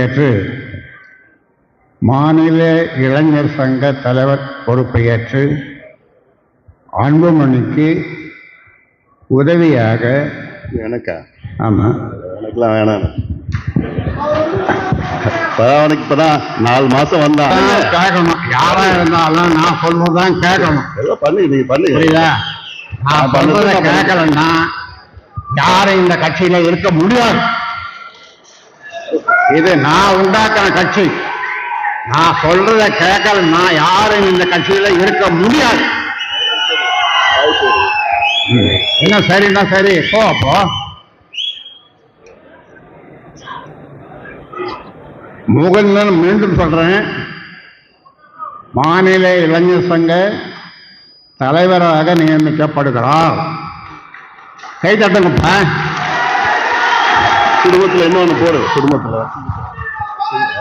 ஏற்று மாநில இளைஞர் சங்க தலைவர் பொறுப்பை ஏற்று அன்புமணிக்கு உதவியாக எனக்கா? ஆமா, எனக்குலாம் வேணாம். அவனுக்கு இப்பதான் 4 மாசம் வந்தான். கேட்கணும், யாரா இருந்தாலும் நான் சொல்றதுதான் கேட்கணும். நீங்க பண்ணு, புரியுதா? நான் சொல்றத கேட்கலன்னா யாரும் இந்த கட்சியில இருக்க முடியாது. இது நான் உண்டாக்கின கட்சி. நான் சொல்றத கேட்கலன்னா யாரும் இந்த கட்சியில இருக்க முடியாது. என்ன சரின்னா சரி, போ. அப்போ முகுந்தன் மீண்டும் சொல்றேன், மாநில இளைஞர் சங்க தலைவராக நியமிக்கப்படுகிறார். கை தட்டுங்கப்பா. குடும்பத்தில் இன்னொன்று போடு. குடும்பத்தில்